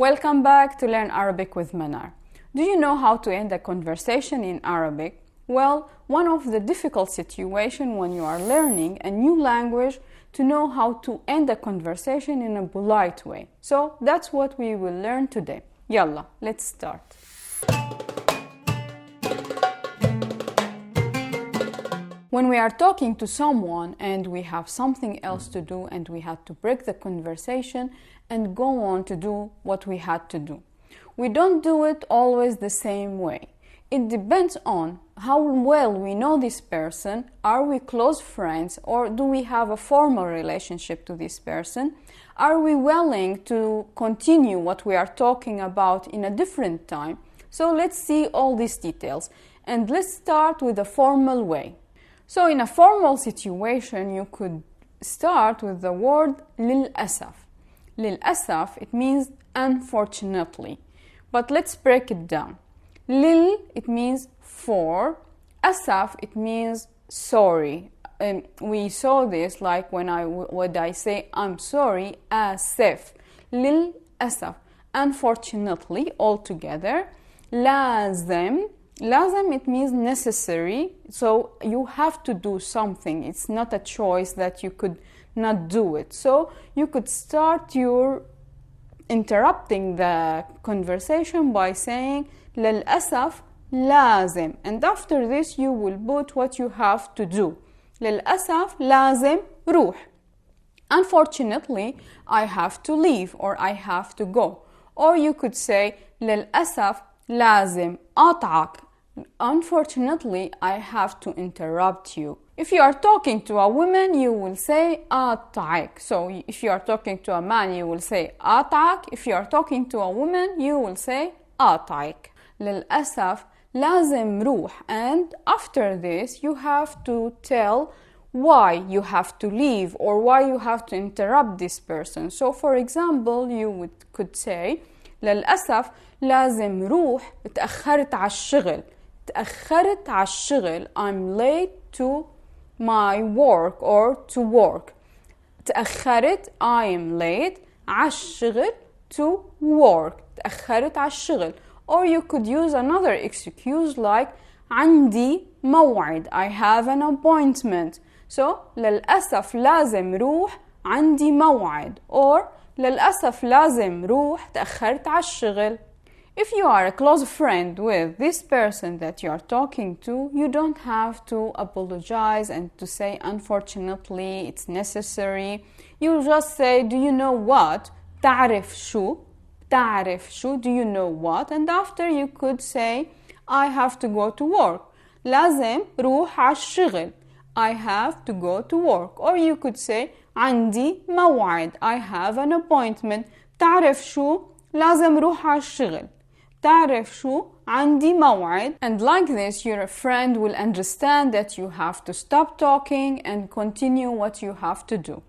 Welcome back to Learn Arabic with Manar. Do you know how to end a conversation in Arabic? Well, one of the difficult situations when you are learning a new language to know how to end a conversation in a polite way. So that's what we will learn today. Yalla, let's start. When we are talking to someone and we have something else to do and we had to break the conversation and go on to do what we had to do, we don't do it always the same way. It depends on how well we know this person. Are we close friends or do we have a formal relationship to this person? Are we willing to continue what we are talking about in a different time? So let's see all these details and let's start with the formal way. So in a formal situation, you could start with the word للأسف. للأسف, it means unfortunately. But let's break it down. Lil, it means for. Asaf, it means sorry. And we saw this like when I say I'm sorry, asif. Lil asaf, unfortunately, altogether. Lazim, lazim, it means necessary. So you have to do something. It's not a choice that you could not do it. So you could start your interrupting the conversation by saying للأسف لازم, and after this you will put what you have to do. للأسف لازم روح. Unfortunately, I have to leave or I have to go. Or you could say للأسف لازم أقطعك. Unfortunately, I have to interrupt you. If you are talking to a woman, you will say أقطعك. So if you are talking to a man, you will say أقطعك. If you are talking to a woman, you will say أقطعك. للأسف لازم روح, and after this you have to tell why you have to leave or why you have to interrupt this person. So for example, you could say للأسف لازم روح, تأخرت على الشغل. تأخرت على الشغل, I'm late to my work or to work. تأخرت, I am late. على الشغل, to work. تأخرت على الشغل. Or you could use another excuse like عندي موعد, I have an appointment. So للأسف لازم روح, عندي موعد. Or للأسف لازم روح, تأخرت على الشغل. If you are a close friend with this person that you are talking to, you don't have to apologize and to say unfortunately, it's necessary. You just say, do you know what? تعرف شو? تعرف شو, do you know what? And after you could say, I have to go to work. لازم روح على الشغل. I have to go to work. Or you could say, عندي موعد. I have an appointment. تعرف شو? لازم روح على الشغل. تعرف شو? عندي موعد. And like this, your friend will understand that you have to stop talking and continue what you have to do.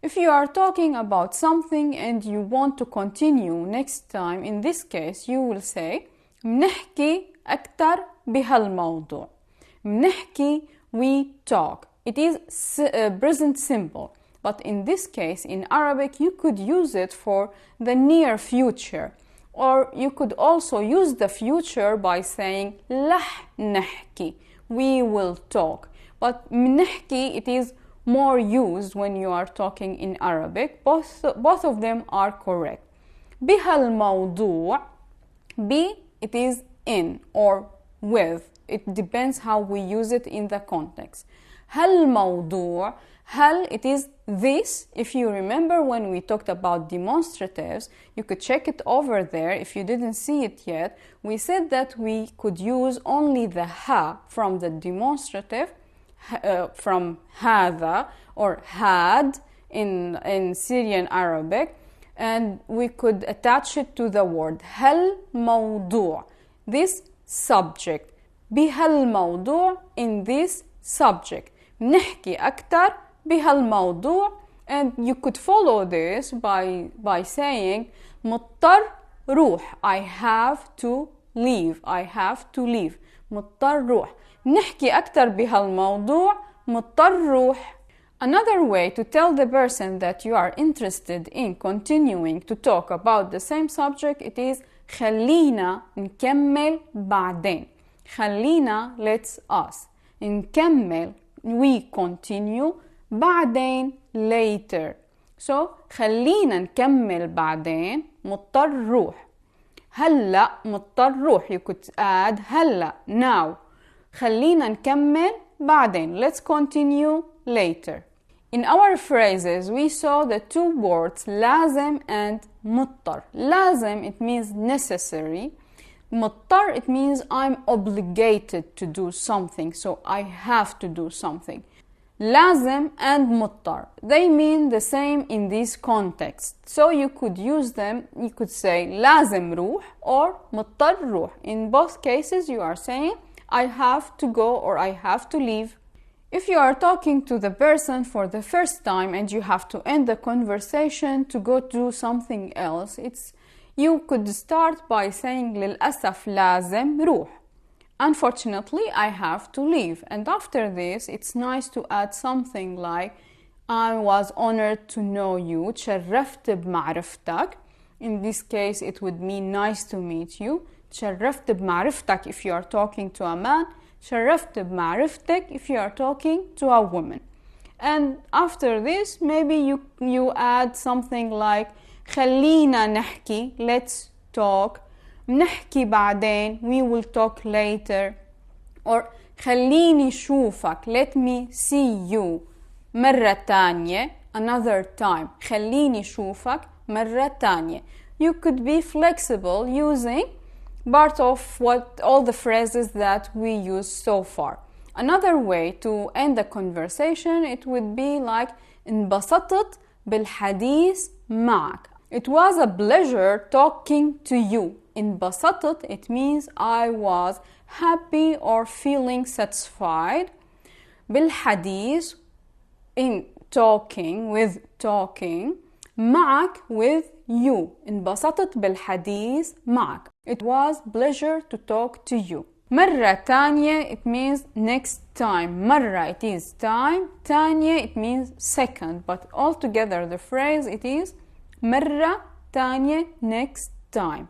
If you are talking about something and you want to continue next time, in this case, you will say بنحكي أكتر بهالموضوع. بنحكي, we talk. It is present simple. But in this case, in Arabic, you could use it for the near future. Or you could also use the future by saying رح نحكي, we will talk. But بنحكي, it is more used when you are talking in Arabic. Both of them are correct. بهالموضوع, be, it is in or with. It depends how we use it in the context. هالموضوع, هل, it is this. If you remember when we talked about demonstratives, you could check it over there if you didn't see it yet. We said that we could use only the ha from the demonstrative, from هذا or had in Syrian Arabic, and we could attach it to the word هالموضوع, this subject. بهالموضوع, in this subject. نحكي أكتر بهالموضوع, and you could follow this by saying مضطر روح, I have to leave. I have to leave. مضطر روح. نحكي أكتر بهالموضوع, مضطر روح. Another way to tell the person that you are interested in continuing to talk about the same subject, it is خلينا نكمل بعدين. خلينا, let's us. نكمل, we continue. بعدين, later. So خلينا نكمل بعدين, مضطر روح. هلأ مضطر روح. You could add هلأ, now. خلينا نكمل بعدين. Let's continue later. In our phrases, we saw the two words lazim and middttar. Lazim, it means necessary. Middttar, it means I'm obligated to do something, so I have to do something. Lazim and middttar, they mean the same in this context. So you could use them, you could say lazim روح or middttar روح. In both cases, you are saying I have to go or I have to leave. If you are talking to the person for the first time and you have to end the conversation to go do something else, you could start by saying للأسف لازم روح. Unfortunately, I have to leave. And after this, it's nice to add something like I was honored to know you. تشرفت بمعرفتك. In this case, it would mean nice to meet you. تشرفت بمعرفتك if you are talking to a man. شرفت بمعرفتك if you are talking to a woman. And after this, maybe you add something like خلينا نحكي, let's talk. نحكي بعدين, we will talk later. Or خليني شوفك, let me see you. مرة تانية, another time. خليني شوفك مرة تانية. You could be flexible using part of all the phrases that we use so far. Another way to end the conversation, it would be like انبسطت بالحديث معك. It was a pleasure talking to you. انبسطت, it means I was happy or feeling satisfied. بالحديث, in talking, with talking. معك, with you. انبسطت بالحديث معك. It was pleasure to talk to you. مرة تانية, it means next time. مرة, it is time. تانية, it means second. But altogether the phrase, it is مرة تانية, next time.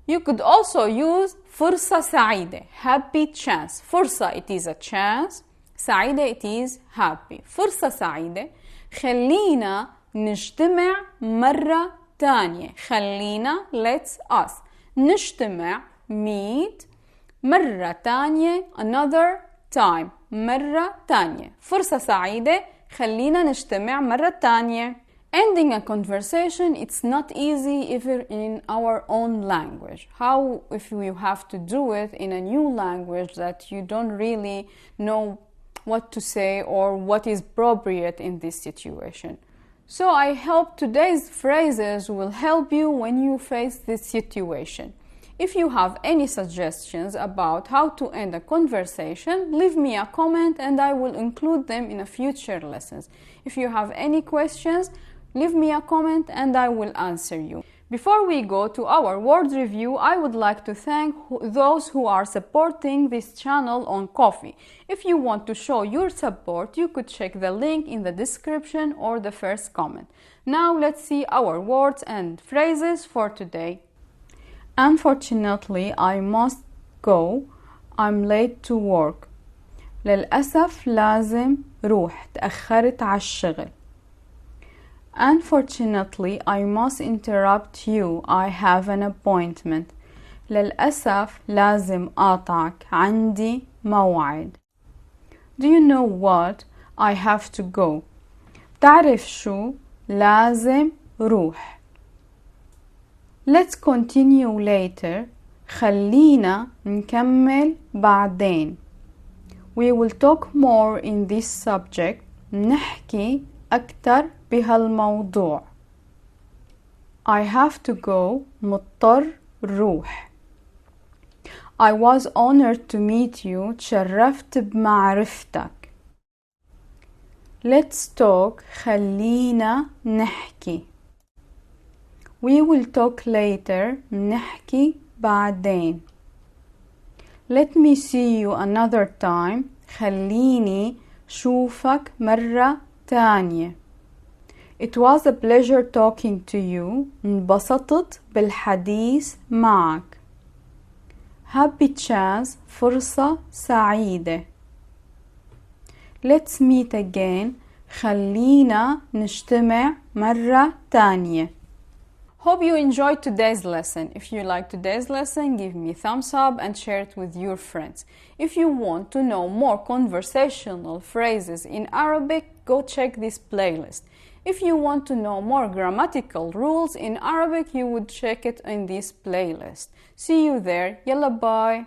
You could also use فرصة سعيدة, happy chance. فرصة, it is a chance. سعيدة, it is happy. فرصة سعيدة. خلينا نجتمع مرة تانية. خلينا, let's us. نجتمع, meet. مرة تانية, another time. مرة تانية. فرصة سعيدة. خلينا نجتمع مرة تانية. Ending a conversation, it's not easy even in our own language. How if you have to do it in a new language that you don't really know what to say or what is appropriate in this situation? So I hope today's phrases will help you when you face this situation. If you have any suggestions about how to end a conversation, leave me a comment and I will include them in a future lessons. If you have any questions, leave me a comment and I will answer you. Before we go to our word review, I would like to thank those who are supporting this channel on Ko-fi. If you want to show your support, you could check the link in the description or the first comment. Now let's see our words and phrases for today. Unfortunately, I must go. I'm late to work. للأسف لازم روح. تأخرت على الشغل. Unfortunately, I must interrupt you. I have an appointment. للأسف لازم أقطعك. عندي موعد. Do you know what? I have to go. تعرف شو؟ لازم روح. Let's continue later. خلينا نكمل بعدين. We will talk more in this subject. نحكي أكتر بهالموضوع. I have to go. مضطر روح. I was honored to meet you. تشرفت بمعرفتك. Let's talk. خلينا نحكي. We will talk later. نحكي بعدين. Let me see you another time. خليني شوفك مرة تانية. It was a pleasure talking to you. انبسطت بالحديث معك. Happy chance. فرصة سعيدة. Let's meet again. خلينا نجتمع مرة تانية. Hope you enjoyed today's lesson. If you like today's lesson, give me a thumbs up and share it with your friends. If you want to know more conversational phrases in Arabic, go check this playlist. If you want to know more grammatical rules in Arabic, you would check it in this playlist. See you there. Yalla bye.